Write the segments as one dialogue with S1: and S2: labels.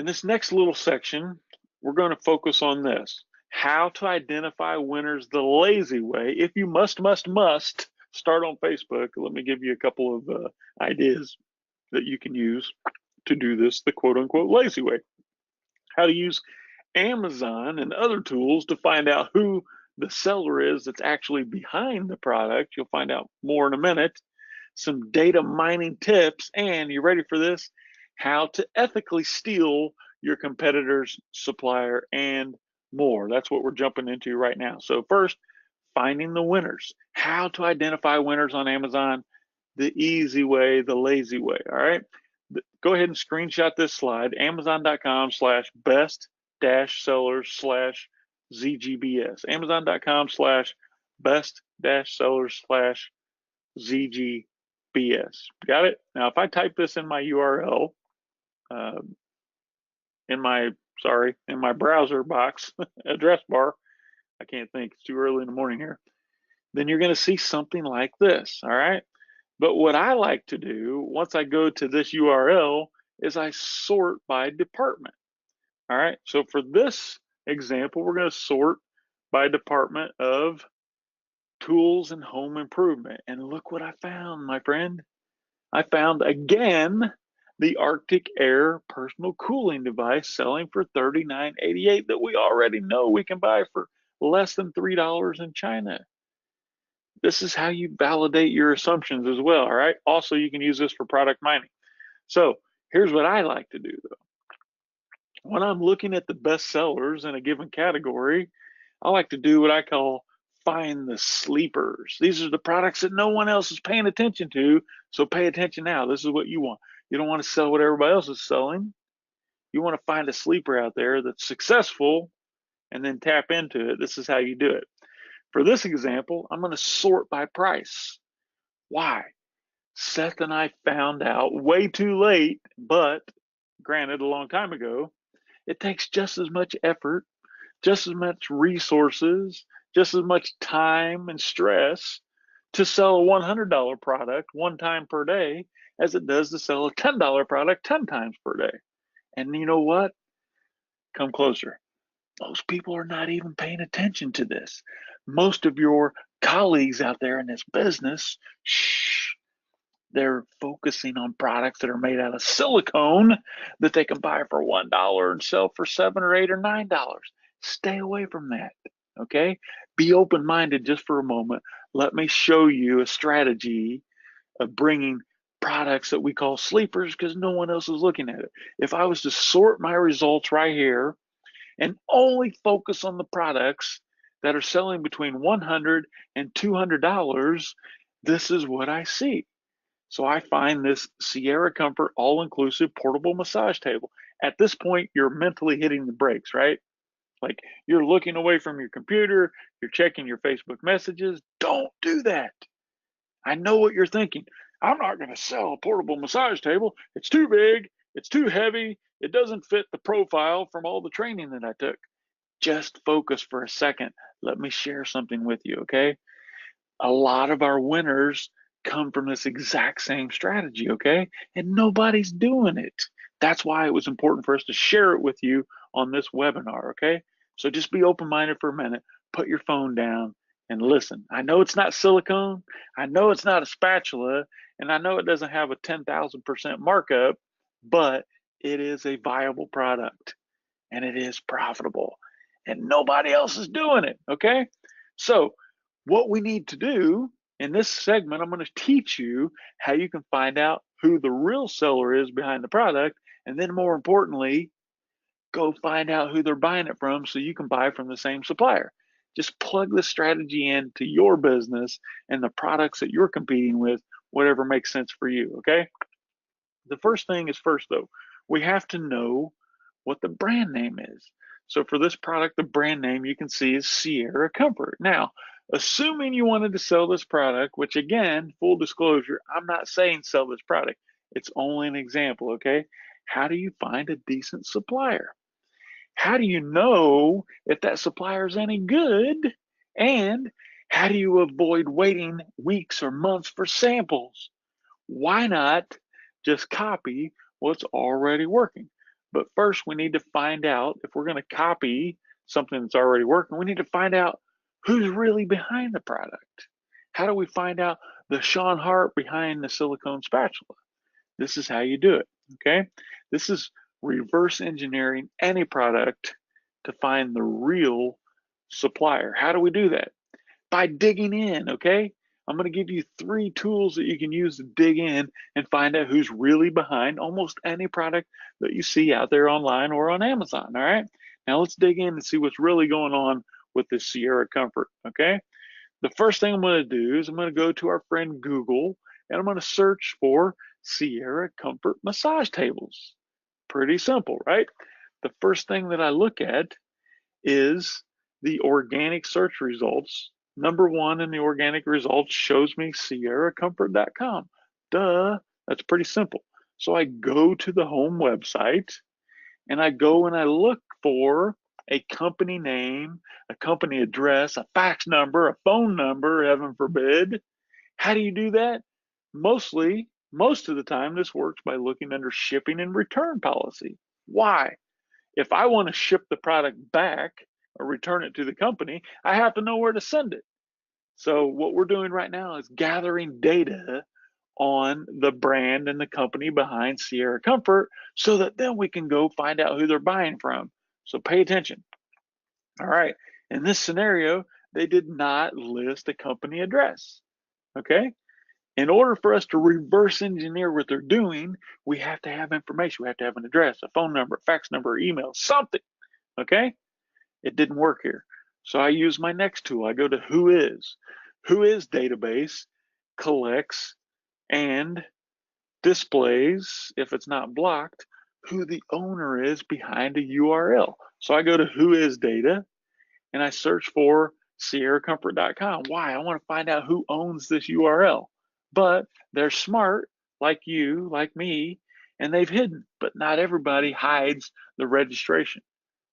S1: In this next little section, we're going to focus on this: how to identify winners the lazy way. If you must start on Facebook, let me give you a couple of ideas that you can use to do this the quote unquote lazy way. How to use Amazon and other tools to find out who the seller is that's actually behind the product. You'll find out more in a minute. Some data mining tips, and you ready for this? How to ethically steal your competitor's supplier and more. That's what we're jumping into right now. So first, finding the winners. How to identify winners on Amazon the easy way, the lazy way. All right. Go ahead and screenshot this slide, amazon.com/best-sellers/ZGBS. Amazon.com/best-sellers/ZGBS. Got it? Now, if I type this in my URL, uh, in my browser box address bar, I can't think, it's too early in the morning here, then you're going to see something like this. All right. But what I like to do once I go to this URL is I sort by department. All right. So for this example, we're going to sort by department of tools and home improvement. And look what I found, my friend. I found again the Arctic Air personal cooling device selling for $39.88 that we already know we can buy for less than $3 in China. This is how you validate your assumptions as well. All right. Also, you can use this for product mining. So here's what I like to do though. When I'm looking at the best sellers in a given category, I like to do what I call find the sleepers. These are the products that no one else is paying attention to. So pay attention now. This is what you want. You don't want to sell what everybody else is selling. You want to find a sleeper out there that's successful and then tap into it. This is how you do it. For this example, I'm going to sort by price. Why? Seth and I found out way too late, but granted, a long time ago, it takes just as much effort, just as much resources, just as much time and stress to sell a $100 product one time per day as it does to sell a $10 product 10 times per day. And you know what? Come closer. Most people are not even paying attention to this. Most of your colleagues out there in this business, they're focusing on products that are made out of silicone that they can buy for $1 and sell for $7 or $8 or $9. Stay away from that. Okay? Be open-minded just for a moment. Let me show you a strategy of bringing products that we call sleepers because no one else is looking at it. If I was to sort my results right here and only focus on the products that are selling between $100 and $200, this is what I see. So I find this Sierra Comfort all-inclusive portable massage table. At this point, you're mentally hitting the brakes, right? Like you're looking away from your computer, you're checking your Facebook messages. Don't do that. I know what you're thinking. I'm not going to sell a portable massage table. It's too big. It's too heavy. It doesn't fit the profile from all the training that I took. Just focus for a second. Let me share something with you, okay? A lot of our winners come from this exact same strategy, okay? And nobody's doing it. That's why it was important for us to share it with you on this webinar, okay? So just be open-minded for a minute, put your phone down and listen. I know it's not silicone, I know it's not a spatula, and I know it doesn't have a 10,000% markup, but it is a viable product and it is profitable and nobody else is doing it, okay? So what we need to do in this segment, I'm going to teach you how you can find out who the real seller is behind the product. And then more importantly, go find out who they're buying it from so you can buy from the same supplier. Just plug the strategy into your business and the products that you're competing with, whatever makes sense for you, okay? The first thing is first, though, we have to know what the brand name is. So for this product, the brand name you can see is Sierra Comfort. Now, assuming you wanted to sell this product, which again, full disclosure, I'm not saying sell this product. It's only an example, okay? How do you find a decent supplier? How do you know if that supplier is any good? And how do you avoid waiting weeks or months for samples? Why not just copy what's already working? But first, we need to find out if we're going to copy something that's already working, we need to find out who's really behind the product. How do we find out the Shawn Hart behind the silicone spatula? This is how you do it, okay? This is reverse engineering any product to find the real supplier. How do we do that? By digging in, okay? I'm going to give you 3 tools that you can use to dig in and find out who's really behind almost any product that you see out there online or on Amazon, all right? Now let's dig in and see what's really going on with this Sierra Comfort, okay? The first thing I'm going to do is I'm going to go to our friend Google and I'm going to search for Sierra Comfort massage tables. Pretty simple, right? The first thing that I look at is the organic search results. Number 1 in the organic results shows me sierracomfort.com. Duh, that's pretty simple. So I go to the home website and I go and I look for a company name, a company address, a fax number, a phone number, heaven forbid. How do you do that? Most of the time, this works by looking under shipping and return policy. Why? If I want to ship the product back or return it to the company, I have to know where to send it. So what we're doing right now is gathering data on the brand and the company behind Sierra Comfort so that then we can go find out who they're buying from. So pay attention. All right. In this scenario, they did not list a company address. Okay. In order for us to reverse engineer what they're doing, we have to have information. We have to have an address, a phone number, a fax number, email, something. Okay. It didn't work here. So I use my next tool. I go to Who Is. Who Is database collects and displays, if it's not blocked, who the owner is behind a URL. So I go to Who Is data and I search for sierracomfort.com. Why? I want to find out who owns this URL. But they're smart, like you, like me, and they've hidden. But not everybody hides the registration.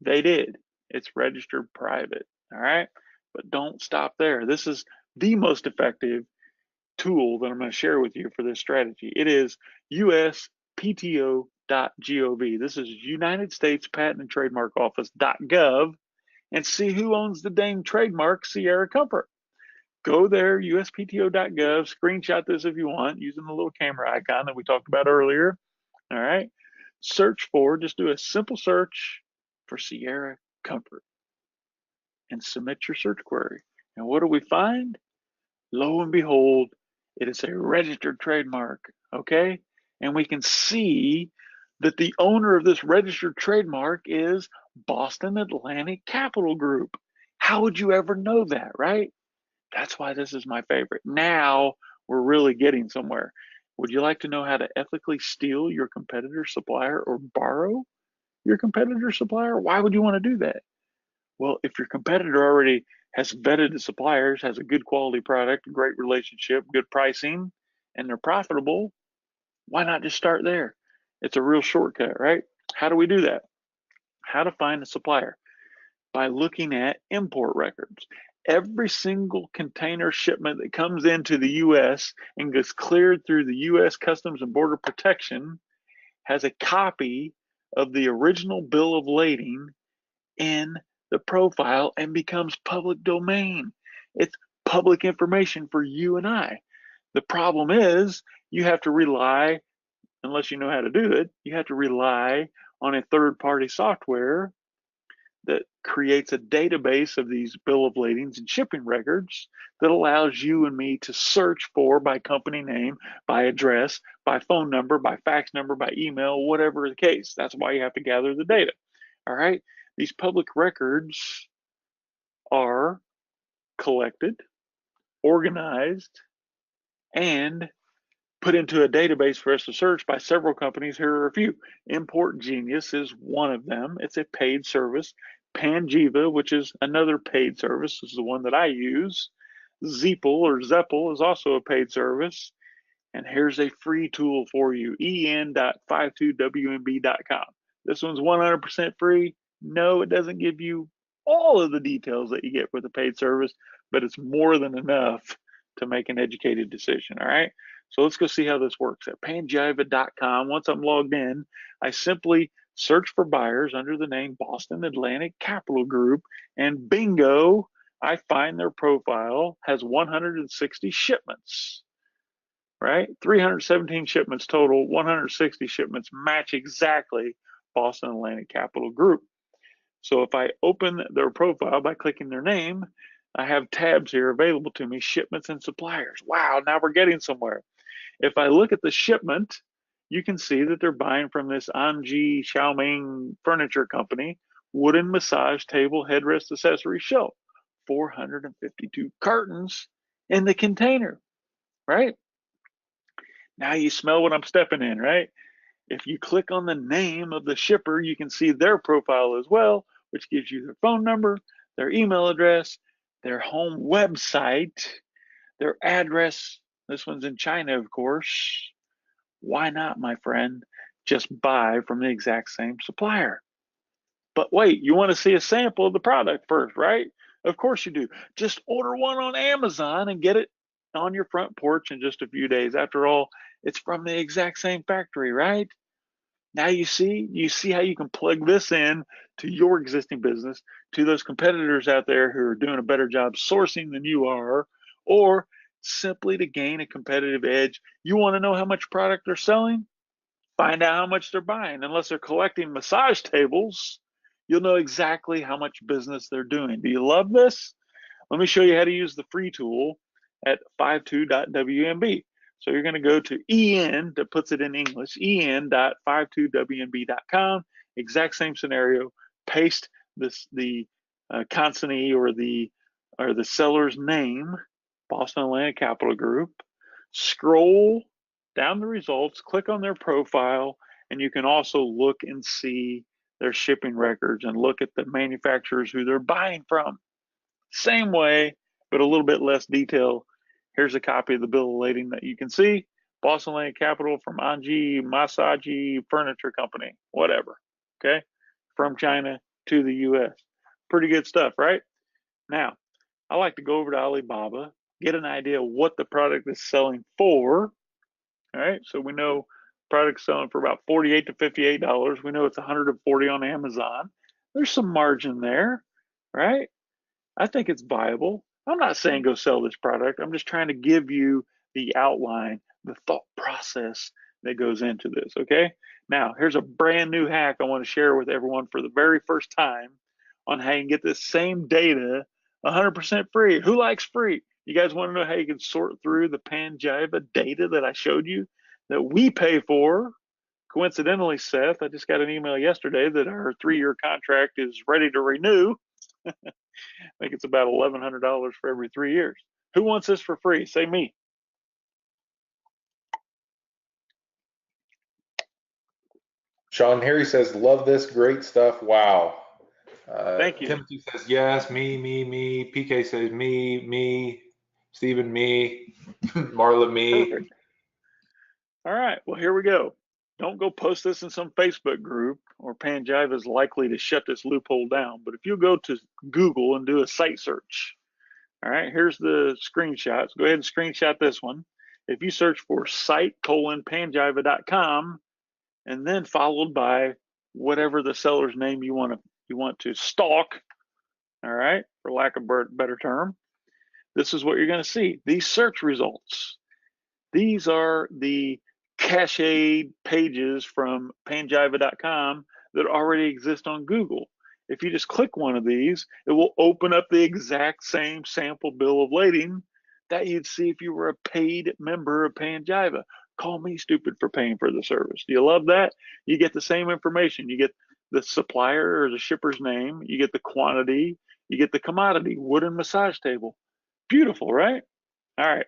S1: They did. It's registered private, all right? But don't stop there. This is the most effective tool that I'm going to share with you for this strategy. It is uspto.gov. This is United States Patent and Trademark Office.gov, and see who owns the dang trademark Sierra Comfort. Go there, uspto.gov, screenshot this if you want, using the little camera icon that we talked about earlier. All right. Search for, just do a simple search for Sierra Comfort and submit your search query. And what do we find? Lo and behold, it is a registered trademark, okay? And we can see that the owner of this registered trademark is Boston Atlantic Capital Group. How would you ever know that, right? That's why this is my favorite. Now we're really getting somewhere. Would you like to know how to ethically steal your competitor's supplier or borrow your competitor's supplier? Why would you want to do that? Well, if your competitor already has vetted the suppliers, has a good quality product, a great relationship, good pricing, and they're profitable, why not just start there? It's a real shortcut, right? How do we do that? How to find a supplier? By looking at import records. Every single container shipment that comes into the U.S. and gets cleared through the U.S. Customs and Border Protection has a copy of the original bill of lading in the profile and becomes public domain. It's public information for you and I. The problem is you have to rely, unless you know how to do it, you have to rely on a third-party software that creates a database of these bill of ladings and shipping records that allows you and me to search for by company name, by address, by phone number, by fax number, by email, whatever the case. That's why you have to gather the data. All right. These public records are collected, organized, and put into a database for us to search by several companies. Here are a few. Import Genius is one of them. It's a paid service. Panjiva, which is another paid service, is the one that I use. Zeppel is also a paid service. And here's a free tool for you, en.52wmb.com. This one's 100% free. No, it doesn't give you all of the details that you get with a paid service, but it's more than enough to make an educated decision, all right? So let's go see how this works. At panjiva.com, once I'm logged in, I simply search for buyers under the name Boston Atlantic Capital Group, and bingo, I find their profile has 160 shipments, right? 317 shipments total, 160 shipments match exactly Boston Atlantic Capital Group. So if I open their profile by clicking their name, I have tabs here available to me, shipments and suppliers. Wow, now we're getting somewhere. If I look at the shipment, you can see that they're buying from this Anji Xiaoming Furniture Company, wooden massage table headrest accessory shelf, 452 cartons in the container, right? Now you smell what I'm stepping in, right? If you click on the name of the shipper, you can see their profile as well, which gives you their phone number, their email address, their home website, their address. This one's in China, of course. Why not, my friend? Just buy from the exact same supplier. But wait, you want to see a sample of the product first, right? Of course you do. Just order one on Amazon and get it on your front porch in just a few days. After all, it's from the exact same factory, right? Now you see how you can plug this in to your existing business, to those competitors out there who are doing a better job sourcing than you are, or simply to gain a competitive edge. You want to know how much product they're selling? Find out how much they're buying. Unless they're collecting massage tables, you'll know exactly how much business they're doing. Do you love this? Let me show you how to use the free tool at 52.wmb. So you're going to go to en, that puts it in English, en.52wnb.com, exact same scenario, paste the consignee or the seller's name, Boston Atlantic Capital Group, scroll down the results, click on their profile, and you can also look and see their shipping records and look at the manufacturers who they're buying from. Same way, but a little bit less detail. Here's a copy of the bill of lading that you can see. Boston Atlantic Capital from Anji Masaji Furniture Company, whatever. Okay, from China to the U.S. Pretty good stuff, right? Now, I like to go over to Alibaba, get an idea of what the product is selling for. All right, so we know product's selling for about $48 to $58. We know it's $140 on Amazon. There's some margin there, right? I think it's viable. I'm not saying go sell this product. I'm just trying to give you the outline, the thought process that goes into this, okay? Now, here's a brand new hack I want to share with everyone for the very first time on how you can get this same data 100% free. Who likes free? You guys want to know how you can sort through the Panjiva data that I showed you that we pay for? Coincidentally, Seth, I just got an email yesterday that our 3-year contract is ready to renew. I think it's about $1,100 for every 3 years. Who wants this for free? Say me.
S2: Sean Harry says, love this, great stuff. Wow.
S1: Thank you.
S2: Timothy says, yes, me. PK says, me. Stephen, me. Marla, me.
S1: Perfect. All right, well, here we go. Don't go post this in some Facebook group, or Panjiva is likely to shut this loophole down. But if you go to Google and do a site search, all right, here's the screenshots. Go ahead and screenshot this one. If you search for site:panjiva.com, and then followed by whatever the seller's name you want to stalk, all right, for lack of a better term, this is what you're going to see. These search results. These are the cached pages from panjiva.com that already exist on Google. If you just click one of these, it will open up the exact same sample bill of lading that you'd see if you were a paid member of Panjiva. Call me stupid for paying for the service. Do you love that? You get the same information. You get the supplier or the shipper's name. You get the quantity. You get the commodity, wooden massage table. Beautiful, right? All right.